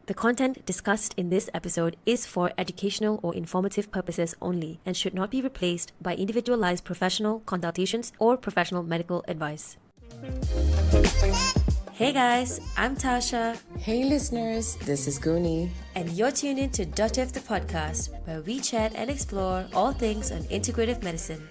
The content discussed in this episode is for educational or informative purposes only and should not be replaced by individualized professional consultations or professional medical advice. Hey guys, I'm Tasha. Hey listeners, this is Guni. And you're tuned in to Doctor the podcast, where we chat and explore all things on integrative medicine.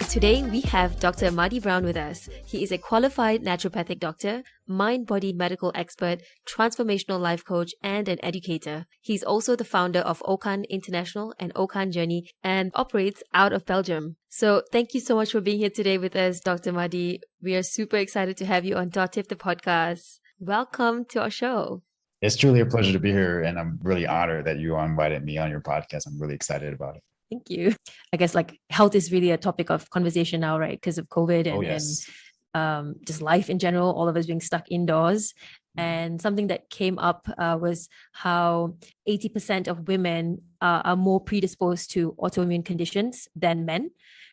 Today, we have Dr. Mahdi Brown with us. He is a qualified naturopathic doctor, mind-body medical expert, transformational life coach, and an educator. He's also the founder of OKAN International and OKAN Journey and operates out of Belgium. So thank you so much for being here today with us, Dr. Mahdi. We are super excited to have you on Dr. the podcast. Welcome to our show. It's truly a pleasure to be here, and I'm really honored that you invited me on your podcast. I'm really excited about it. Thank you. I guess health is really a topic of conversation now, right? Because of COVID and just life in general, all of us being stuck indoors. And something that came up was how 80% of women are more predisposed to autoimmune conditions than men.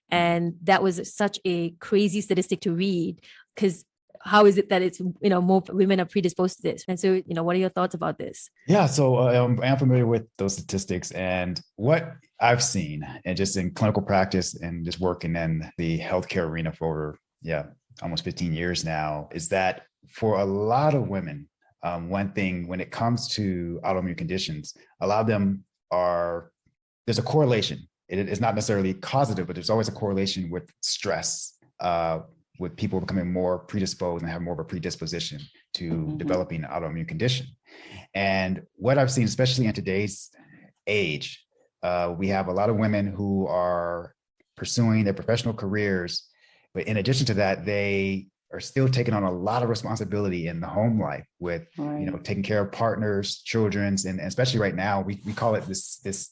And that was such a crazy statistic to read, because how is it that it's, more women are predisposed to this? And so, what are your thoughts about this? Yeah, so I'm familiar with those statistics, and what I've seen, and just in clinical practice and just working in the healthcare arena for almost 15 years now, is that for a lot of women, one thing when it comes to autoimmune conditions, a lot of them there's a correlation. It is not necessarily causative, but there's always a correlation with stress, with people becoming more predisposed and have more of a predisposition to developing an autoimmune condition. And what I've seen, especially in today's age, we have a lot of women who are pursuing their professional careers, but in addition to that, they are still taking on a lot of responsibility in the home life with, taking care of partners, children, and especially right now, we call it this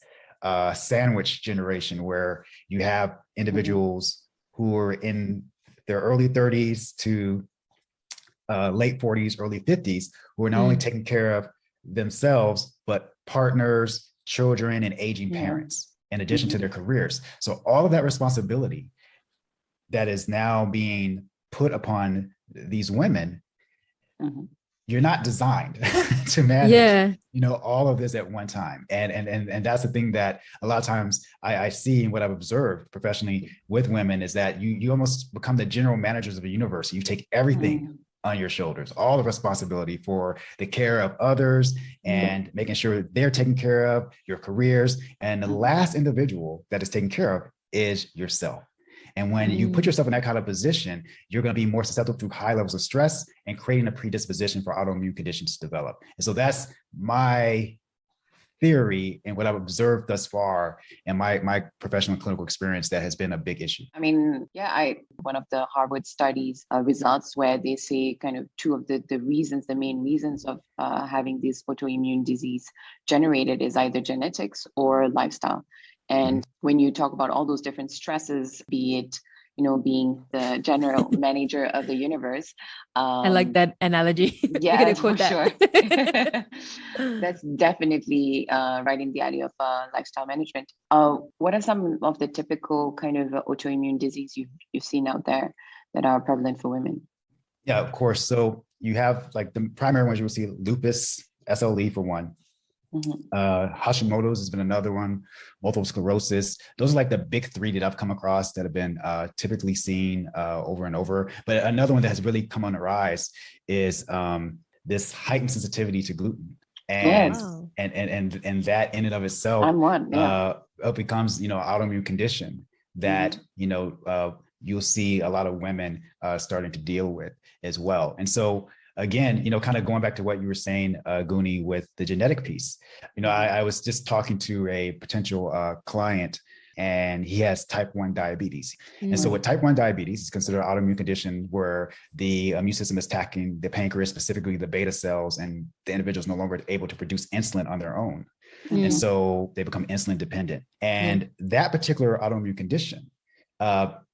sandwich generation, where you have individuals who are in their early 30s to late 40s, early 50s, who are not only taking care of themselves, but partners, children, and aging parents, in addition to their careers. So all of that responsibility that is now being put upon these women, you're not designed to manage, all of this at one time. And that's the thing that a lot of times I see, and what I've observed professionally with women is that you almost become the general managers of the universe. You take everything on your shoulders, all the responsibility for the care of others and making sure they're taken care of, your careers. And the last individual that is taken care of is yourself. And when you put yourself in that kind of position, you're going to be more susceptible to high levels of stress and creating a predisposition for autoimmune conditions to develop. And so that's my theory and what I've observed thus far in my professional and clinical experience that has been a big issue. I mean, one of the Harvard studies results where they say kind of two of the main reasons of having this autoimmune disease generated is either genetics or lifestyle. And when you talk about all those different stresses, be it, being the general manager of the universe. I like that analogy. Yeah, for sure. That's definitely right in the alley of lifestyle management. What are some of the typical kind of autoimmune disease you've seen out there that are prevalent for women? Yeah, of course. So you have the primary ones you will see: lupus, SLE for one. Hashimoto's has been another one, multiple sclerosis. Those are the big three that I've come across that have been typically seen over and over. But another one that has really come on the rise is this heightened sensitivity to gluten. And and that in and of itself it becomes autoimmune condition that you'll see a lot of women starting to deal with as well. And so again, kind of going back to what you were saying, Guni, with the genetic piece, I was just talking to a potential client, and he has type 1 diabetes. And so with type 1 diabetes, it's considered an autoimmune condition where the immune system is attacking the pancreas, specifically the beta cells, and the individual is no longer able to produce insulin on their own. And so they become insulin dependent. And that particular autoimmune condition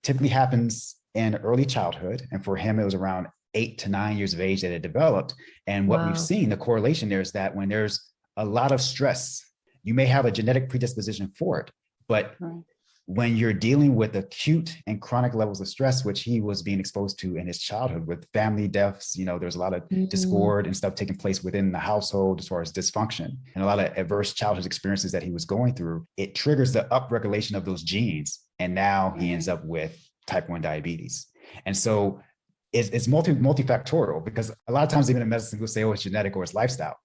typically happens in early childhood. And for him, it was around 8 to 9 years of age that it developed. And what we've seen, the correlation there is that when there's a lot of stress, you may have a genetic predisposition for it, but when you're dealing with acute and chronic levels of stress, which he was being exposed to in his childhood with family deaths, there's a lot of discord and stuff taking place within the household as far as dysfunction and a lot of adverse childhood experiences that he was going through, it triggers the upregulation of those genes. And now he ends up with type 1 diabetes. And so it's multifactorial, because a lot of times even in medicine, we'll say, oh, it's genetic or it's lifestyle.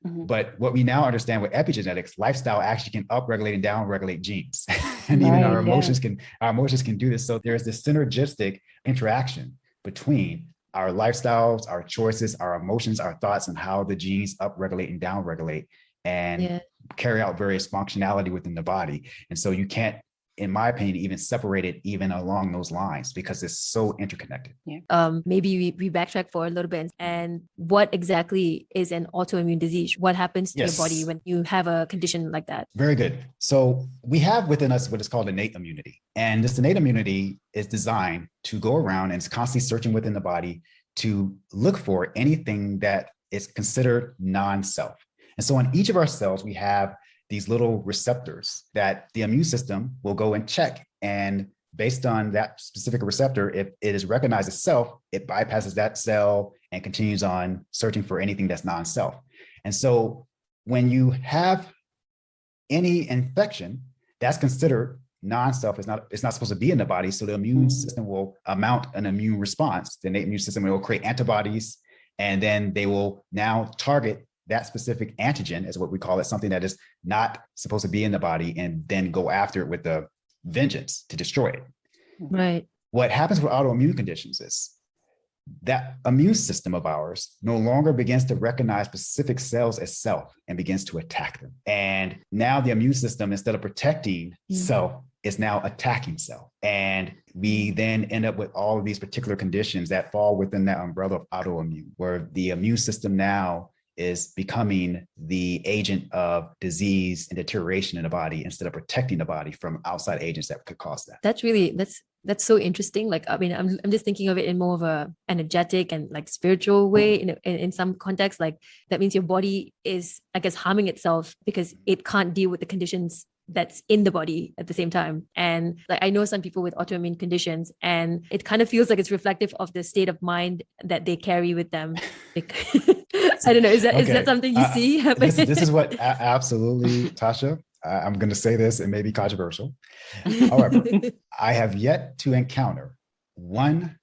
But what we now understand with epigenetics, lifestyle actually can upregulate and downregulate genes. And even our emotions can do this. So there's this synergistic interaction between our lifestyles, our choices, our emotions, our thoughts, and how the genes upregulate and downregulate and carry out various functionality within the body. And so you can't, in my opinion, even separate it even along those lines, because it's so interconnected. Maybe we backtrack for a little bit. And what exactly is an autoimmune disease? What happens to your body when you have a condition like that? Very good. So we have within us what is called innate immunity. And this innate immunity is designed to go around and it's constantly searching within the body to look for anything that is considered non-self. And so in each of our cells, we have these little receptors that the immune system will go and check. And based on that specific receptor, if it is recognized as self, it bypasses that cell and continues on searching for anything that's non-self. And so when you have any infection, that's considered non-self. It's not supposed to be in the body. So the immune system will mount an immune response. The innate immune system will create antibodies, and then they will now target that specific antigen, is what we call it, something that is not supposed to be in the body, and then go after it with a vengeance to destroy it. Right. What happens with autoimmune conditions is that immune system of ours no longer begins to recognize specific cells as self and begins to attack them. And now the immune system, instead of protecting self, is now attacking self. And we then end up with all of these particular conditions that fall within that umbrella of autoimmune, where the immune system now is becoming the agent of disease and deterioration in the body instead of protecting the body from outside agents that could cause that. That's so interesting. Like, I mean, I'm just thinking of it in more of a energetic and like spiritual way in some context. Like that means your body is, I guess, harming itself because it can't deal with the conditions that's in the body at the same time. And like, I know some people with autoimmune conditions, and it kind of feels like it's reflective of the state of mind that they carry with them. I don't know. Is that something you see happen? This is what absolutely, Tasha, I'm going to say this, and may be controversial. However, I have yet to encounter one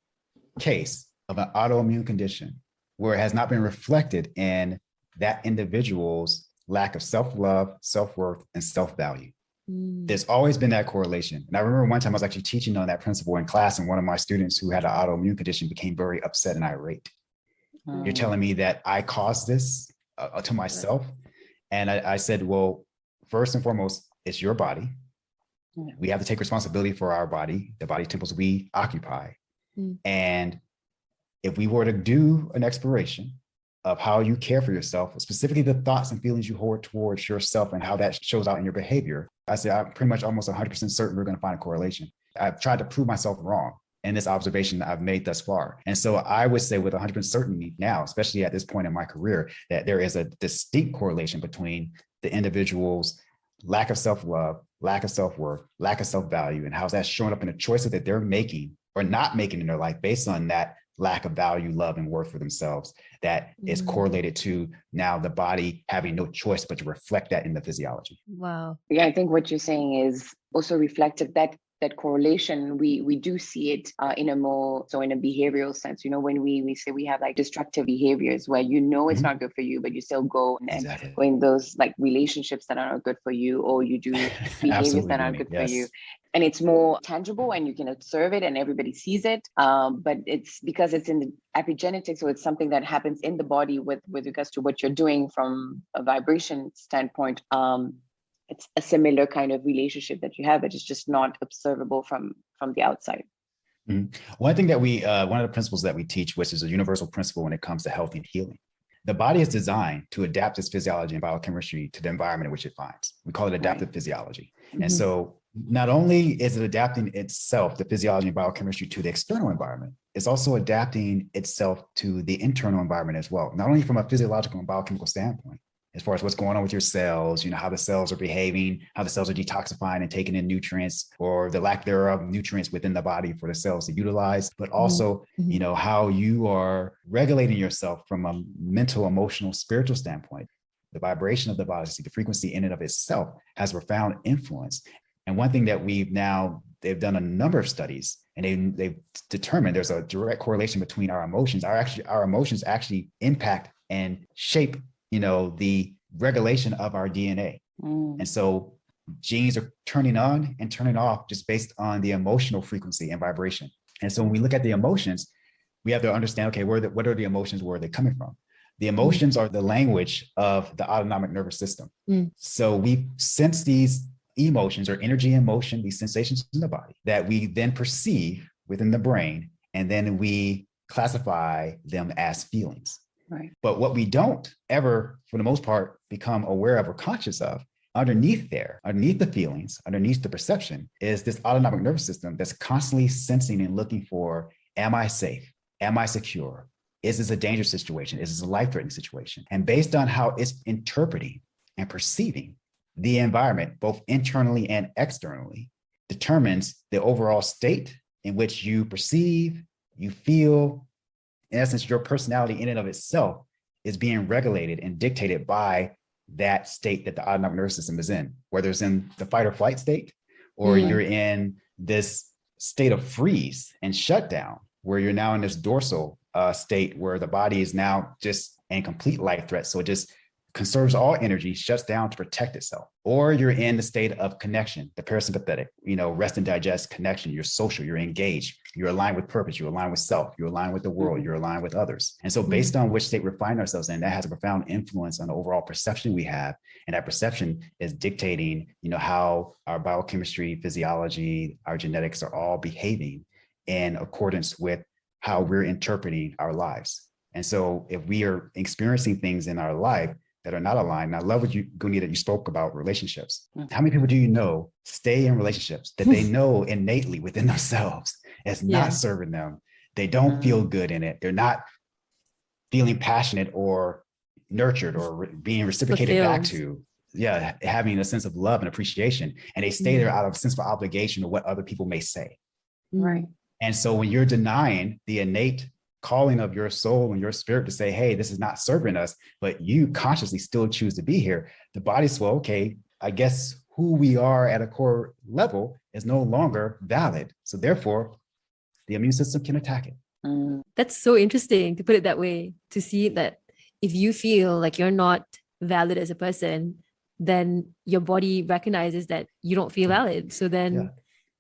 case of an autoimmune condition where it has not been reflected in that individual's lack of self-love, self-worth, and self-value. There's always been that correlation. And I remember one time I was actually teaching on that principle in class, and one of my students who had an autoimmune condition became very upset and irate. You're telling me that I caused this to myself? And I said, well, first and foremost, it's your body. We have to take responsibility for our body, the body temples we occupy. And if we were to do an exploration of how you care for yourself, specifically the thoughts and feelings you hold towards yourself and how that shows out in your behavior, I say I'm pretty much almost 100% certain we're going to find a correlation. I've tried to prove myself wrong in this observation that I've made thus far. And so I would say with 100% certainty now, especially at this point in my career, that there is a distinct correlation between the individual's lack of self-love, lack of self-worth, lack of self-value, and how's that showing up in the choices that they're making or not making in their life based on that lack of value, love, and worth for themselves. That is correlated to now the body having no choice but to reflect that in the physiology. Wow. Yeah, I think what you're saying is also reflective that correlation, we do see it in a behavioral sense. When we say we have like destructive behaviors where it's not good for you, but you still go and go in those like relationships that are not good for you, or you do behaviors that aren't good for you. And it's more tangible and you can observe it and everybody sees it. But it's because it's in the epigenetics, so it's something that happens in the body with regards to what you're doing from a vibration standpoint. It's a similar kind of relationship that you have. It is just not observable from the outside. One thing that one of the principles that we teach, which is a universal principle when it comes to health and healing, the body is designed to adapt its physiology and biochemistry to the environment in which it finds. We call it adaptive physiology. And so not only is it adapting itself, the physiology and biochemistry, to the external environment, it's also adapting itself to the internal environment as well, not only from a physiological and biochemical standpoint. as far as what's going on with your cells, how the cells are behaving, how the cells are detoxifying and taking in nutrients or the lack thereof nutrients within the body for the cells to utilize, but also, how you are regulating yourself from a mental, emotional, spiritual standpoint. The vibration of the body, the frequency in and of itself has profound influence. And one thing that they've done a number of studies, and they've determined there's a direct correlation between our emotions. Our emotions actually impact and shape, the regulation of our DNA. And so genes are turning on and turning off just based on the emotional frequency and vibration. And so when we look at the emotions, we have to understand, okay, what are the emotions? Where are they coming from? The emotions are the language of the autonomic nervous system. So we sense these emotions or energy and motion, these sensations in the body that we then perceive within the brain, and then we classify them as feelings. Right. But what we don't ever, for the most part, become aware of or conscious of, underneath the feelings, underneath the perception, is this autonomic nervous system that's constantly sensing and looking for, am I safe? Am I secure? Is this a dangerous situation? Is this a life-threatening situation? And based on how it's interpreting and perceiving the environment, both internally and externally, determines the overall state in which you perceive, you feel. In essence, your personality in and of itself is being regulated and dictated by that state that the autonomic nervous system is in, whether it's in the fight or flight state, or you're in this state of freeze and shutdown, where you're now in this dorsal state where the body is now just in complete life threat. So it just conserves all energy, shuts down to protect itself. Or you're in the state of connection, the parasympathetic, rest and digest connection. You're social, you're engaged, you're aligned with purpose, you're aligned with self, you're aligned with the world, you're aligned with others. And so based on which state we find ourselves in, that has a profound influence on the overall perception we have. And that perception is dictating, how our biochemistry, physiology, our genetics are all behaving in accordance with how we're interpreting our lives. And so if we are experiencing things in our life that are not aligned, and I love what Guni, that you spoke about relationships. How many people do you know stay in relationships that they know innately within themselves as not serving them? They don't feel good in it. They're not feeling passionate or nurtured or being reciprocated back to. Having a sense of love and appreciation. And they stay there out of a sense of obligation to what other people may say. Right. And so when you're denying the innate calling of your soul and your spirit to say, hey, this is not serving us, but you consciously still choose to be here, the body's, well, okay, I guess who we are at a core level is no longer valid. So therefore, the immune system can attack it. That's so interesting to put it that way, to see that if you feel like you're not valid as a person, then your body recognizes that you don't feel valid. So then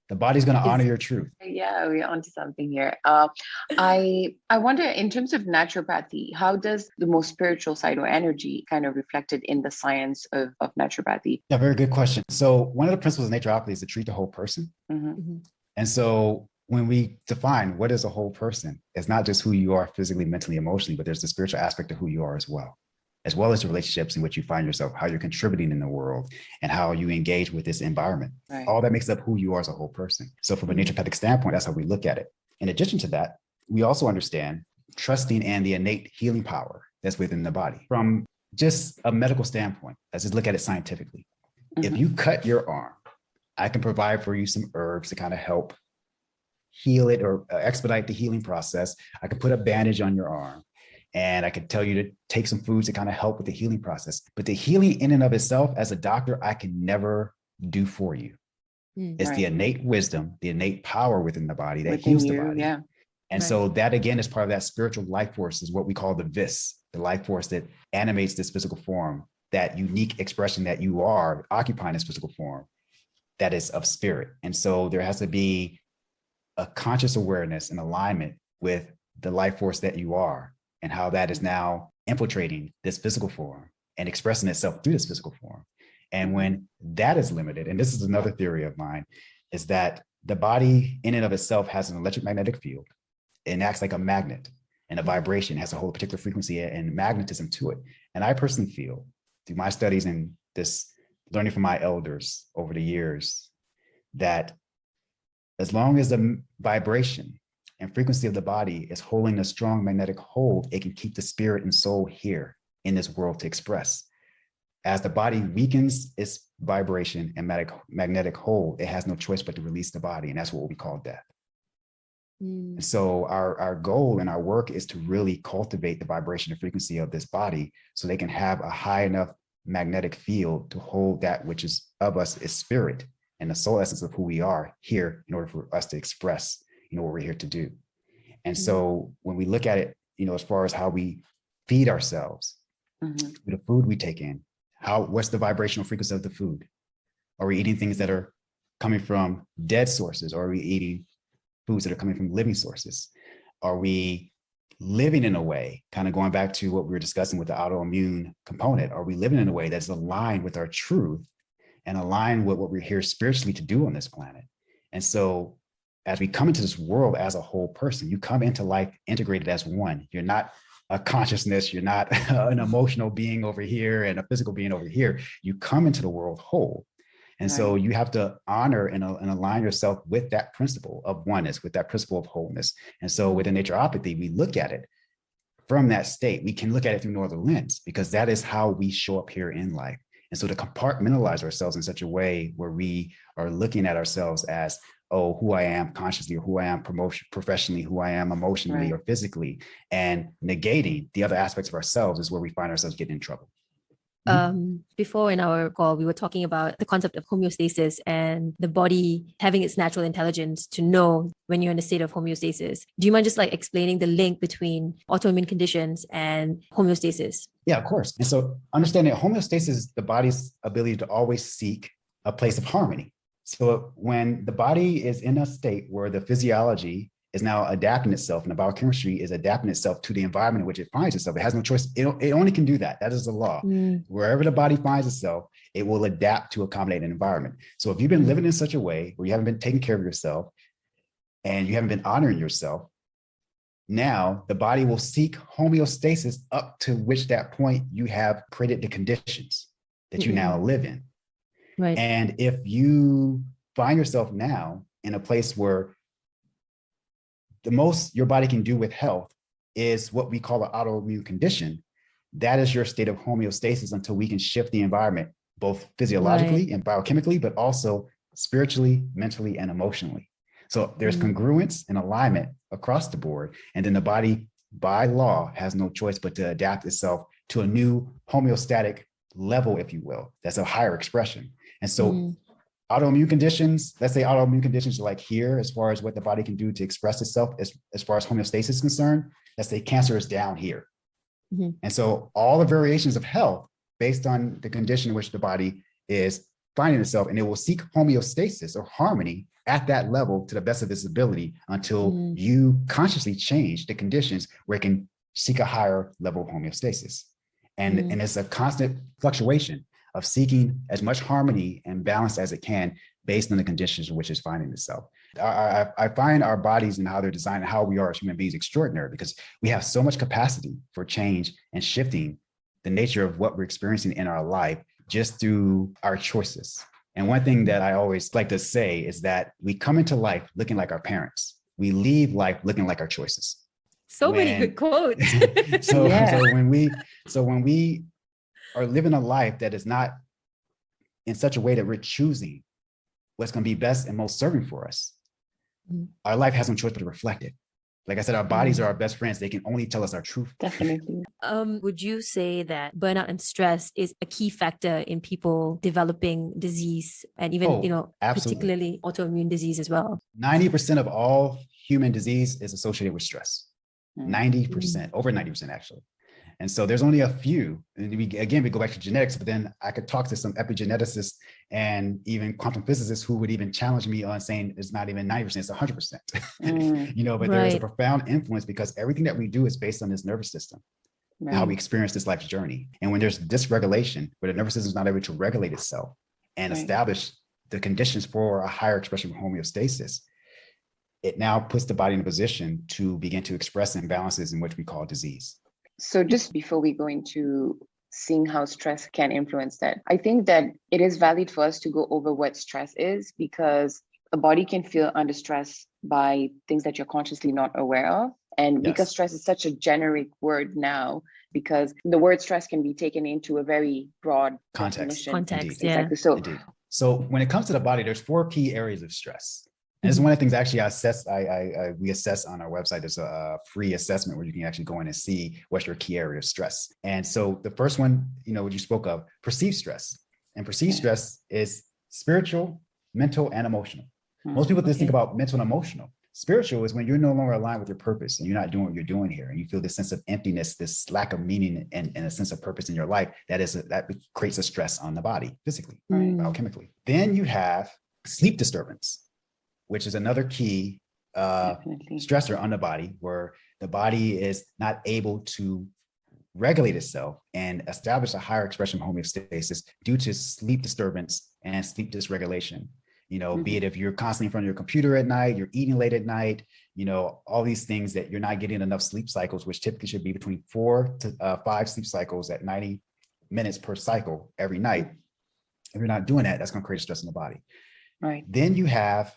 the body's going to honor your truth. Yeah, we're onto something here. I wonder, in terms of naturopathy, how does the more spiritual side or energy kind of reflected in the science of naturopathy? Yeah, very good question. So one of the principles of naturopathy is to treat the whole person. And so when we define what is a whole person, it's not just who you are physically, mentally, emotionally, but there's the spiritual aspect of who you are as well as the relationships in which you find yourself, how you're contributing in the world, and how you engage with this environment. Right. All that makes up who you are as a whole person. So from a naturopathic standpoint, that's how we look at it. In addition to that, we also understand trusting and the innate healing power that's within the body. From just a medical standpoint, let's just look at it scientifically. If you cut your arm, I can provide for you some herbs to kind of help heal it or expedite the healing process. I can put a bandage on your arm. And I could tell you to take some foods to kind of help with the healing process. But the healing in and of itself, as a doctor, I can never do for you. It's the innate wisdom, the innate power within the body that heals the body. Yeah. And so that, again, is part of that spiritual life force, is what we call the vis, the life force that animates this physical form, that unique expression that you are occupying this physical form that is of spirit. And so there has to be a conscious awareness and alignment with the life force that you are, and how that is now infiltrating this physical form and expressing itself through this physical form. And when that is limited, and this is another theory of mine, is that the body in and of itself has an electromagnetic field. It acts like a magnet, and a vibration has a whole particular frequency and magnetism to it. And I personally feel, through my studies and this learning from my elders over the years, that as long as the vibration and frequency of the body is holding a strong magnetic hold, it can keep the spirit and soul here in this world to express. as the body weakens its vibration and magnetic hold, it has no choice but to release the body. And that's what we call death. And so our goal and our work is to really cultivate the vibration and frequency of this body so they can have a high enough magnetic field to hold that which is of us is spirit and the soul essence of who we are here in order for us to express, what we're here to do. And so when we look at it, as far as how we feed ourselves, the food we take in, what's the vibrational frequency of the food? Are we eating things that are coming from dead sources? Or are we eating foods that are coming from living sources? Are we living in a way, kind of going back to what we were discussing with the autoimmune component, are we living in a way that's aligned with our truth and aligned with what we're here spiritually to do on this planet? And so as we come into this world as a whole person, you come into life integrated as one. You're not a consciousness, you're not an emotional being over here and a physical being over here. You come into the world whole. And so you have to honor and align yourself with that principle of oneness, with that principle of wholeness. And so within naturopathy, we look at it from that state. We can look at it through no other lens because that is how we show up here in life. And so to compartmentalize ourselves in such a way where we are looking at ourselves as, who I am consciously, or who I am professionally, who I am emotionally or physically, and negating the other aspects of ourselves is where we find ourselves getting in trouble. Before in our call, we were talking about the concept of homeostasis and the body having its natural intelligence to know when you're in a state of homeostasis. Do you mind just explaining the link between autoimmune conditions and homeostasis? Yeah, of course. And so understanding homeostasis is the body's ability to always seek a place of harmony. So when the body is in a state where the physiology is now adapting itself and the biochemistry is adapting itself to the environment in which it finds itself, it has no choice. It only can do that. That is the law. Wherever the body finds itself, it will adapt to accommodate an environment. So if you've been living in such a way where you haven't been taking care of yourself and you haven't been honoring yourself, now the body will seek homeostasis up to which that point you have created the conditions that you now live in. Right. And if you find yourself now in a place where the most your body can do with health is what we call an autoimmune condition, that is your state of homeostasis until we can shift the environment, both physiologically and biochemically, but also spiritually, mentally, and emotionally. So there's congruence and alignment across the board. And then the body, by law, has no choice but to adapt itself to a new homeostatic level, if you will. That's a higher expression. And so autoimmune conditions, let's say autoimmune conditions are like here, as far as what the body can do to express itself, as far as homeostasis is concerned, let's say cancer is down here. And so all the variations of health based on the condition in which the body is finding itself, and it will seek homeostasis or harmony at that level to the best of its ability until you consciously change the conditions where it can seek a higher level of homeostasis. And it's a constant fluctuation of seeking as much harmony and balance as it can based on the conditions in which it's finding itself. I find our bodies and how they're designed and how we are as human beings extraordinary because we have so much capacity for change and shifting the nature of what we're experiencing in our life just through our choices. And one thing that I always like to say is that we come into life looking like our parents. We leave life looking like our choices. Many good quotes. So when we are living a life that is not in such a way that we're choosing what's going to be best and most serving for us, our life has no choice but to reflect it. Like I said, our bodies are our best friends. They can only tell us our truth. Definitely. Would you say that burnout and stress is a key factor in people developing disease and even, particularly autoimmune disease as well? 90% of all human disease is associated with stress. 90%, over 90% actually. And so there's only a few, and we go back to genetics, but then I could talk to some epigeneticists and even quantum physicists who would even challenge me on saying it's not even 90%, it's 100%, but there is a profound influence because everything that we do is based on this nervous system, how we experience this life's journey. And when there's dysregulation, where the nervous system is not able to regulate itself and establish the conditions for a higher expression of homeostasis, it now puts the body in a position to begin to express imbalances in which we call disease. So just before we go into seeing how stress can influence that, I think that it is valid for us to go over what stress is because a body can feel under stress by things that you're consciously not aware of. And because stress is such a generic word now, because the word stress can be taken into a very broad context. Context, Indeed. yeah. Exactly. So, Indeed. So when it comes to the body, there's 4 key areas of stress. And this is one of the things actually we assess on our website. There's a free assessment where you can actually go in and see what's your key area of stress. And so the first one, what you spoke of, perceived stress. And perceived stress is spiritual, mental, and emotional. Most people just think about mental and emotional. Spiritual is when you're no longer aligned with your purpose and you're not doing what you're doing here. And you feel this sense of emptiness, this lack of meaning and a sense of purpose in your life. That creates a stress on the body, physically, biochemically. Then you have sleep disturbance, which is another key stressor on the body, where the body is not able to regulate itself and establish a higher expression of homeostasis due to sleep disturbance and sleep dysregulation. Be it if you're constantly in front of your computer at night, you're eating late at night, all these things that you're not getting enough sleep cycles, which typically should be between 4 to 5 sleep cycles at 90 minutes per cycle every night. If you're not doing that, that's going to create stress in the body. Right. Then you have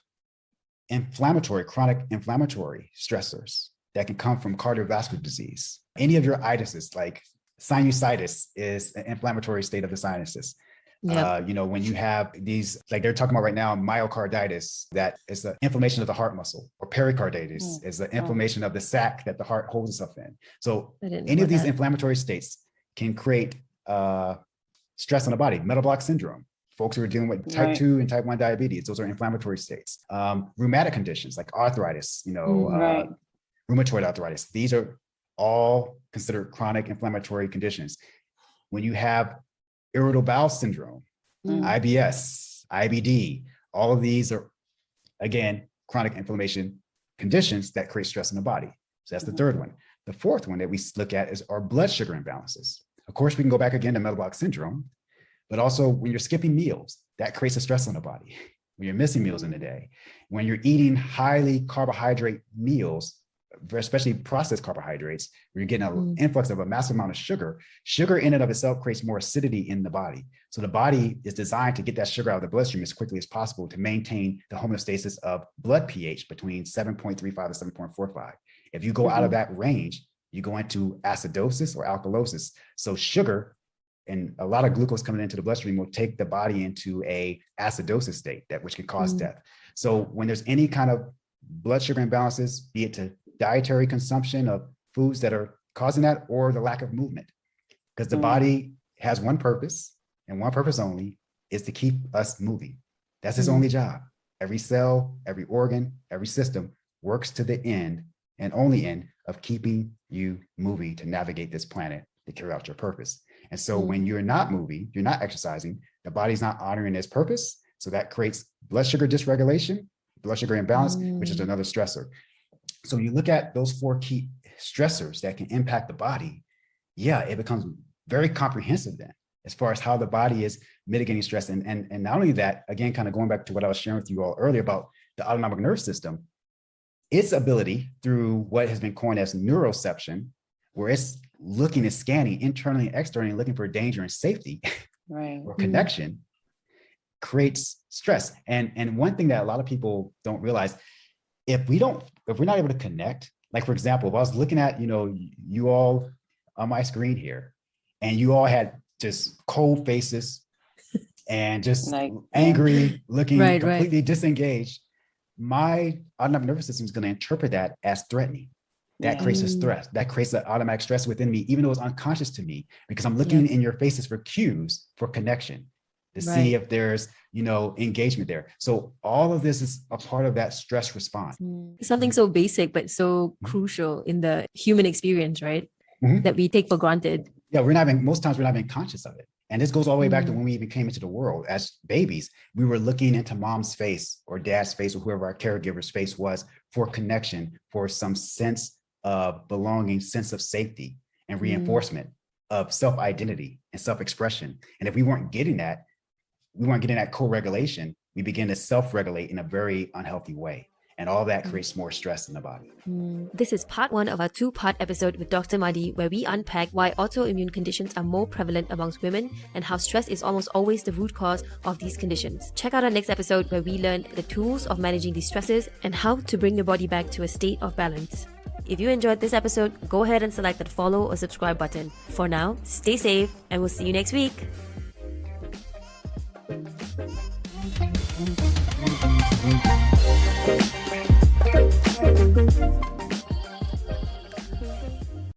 chronic inflammatory stressors that can come from cardiovascular disease. Any of your itises, like sinusitis, is an inflammatory state of the sinuses. Yep. When you have these, like they're talking about right now, myocarditis, that is the inflammation of the heart muscle, or pericarditis is the inflammation of the sac that the heart holds itself in. So any of these inflammatory states can create stress on the body. Metabolic syndrome, folks who are dealing with type 2 and type 1 diabetes, those are inflammatory states. Rheumatic conditions like arthritis, rheumatoid arthritis, these are all considered chronic inflammatory conditions. When you have irritable bowel syndrome, IBS, IBD, all of these are, again, chronic inflammation conditions that create stress in the body. So that's the third one. The fourth one that we look at is our blood sugar imbalances. Of course, we can go back again to metabolic syndrome, but also when you're skipping meals, that creates a stress on the body. When you're missing meals in the day, when you're eating highly carbohydrate meals, especially processed carbohydrates, where you're getting an influx of a massive amount of sugar. Sugar in and of itself creates more acidity in the body. So the body is designed to get that sugar out of the bloodstream as quickly as possible to maintain the homeostasis of blood pH between 7.35 to 7.45. If you go out of that range, you go into acidosis or alkalosis. So sugar and a lot of glucose coming into the bloodstream will take the body into a acidosis state, which can cause death. So when there's any kind of blood sugar imbalances, be it to dietary consumption of foods that are causing that, or the lack of movement, because the body has one purpose and one purpose only, is to keep us moving. That's its only job. Every cell, every organ, every system works to the end and only end of keeping you moving to navigate this planet to carry out your purpose. And so when you're not moving, you're not exercising, the body's not honoring its purpose. So that creates blood sugar dysregulation, blood sugar imbalance, which is another stressor. So you look at those 4 key stressors that can impact the body. Yeah, it becomes very comprehensive then, as far as how the body is mitigating stress. And not only that, again, kind of going back to what I was sharing with you all earlier about the autonomic nervous system, its ability through what has been coined as neuroception, where it's looking and scanning internally and externally, looking for danger and safety or connection, creates stress. And one thing that a lot of people don't realize, if we're not able to connect, like for example, if I was looking at, you all on my screen here, and you all had just cold faces and just angry looking, completely disengaged, my autonomic nervous system is going to interpret that as threatening. That creates a stress. That creates an automatic stress within me, even though it's unconscious to me, because I'm looking in your faces for cues for connection, to see if there's, engagement there. So all of this is a part of that stress response. Something so basic, but so crucial in the human experience, right? That we take for granted. Yeah, most times we're not even conscious of it. And this goes all the way back to when we even came into the world as babies. We were looking into mom's face or dad's face or whoever our caregiver's face was for connection, for some sense of belonging, sense of safety and reinforcement of self-identity and self-expression. And if we weren't getting that co-regulation, we begin to self-regulate in a very unhealthy way. And all that creates more stress in the body. This is part 1 of our 2-part episode with Dr. Mahdi, where we unpack why autoimmune conditions are more prevalent amongst women and how stress is almost always the root cause of these conditions. Check out our next episode where we learn the tools of managing these stresses and how to bring your body back to a state of balance. If you enjoyed this episode, go ahead and select that follow or subscribe button. For now, stay safe and we'll see you next week.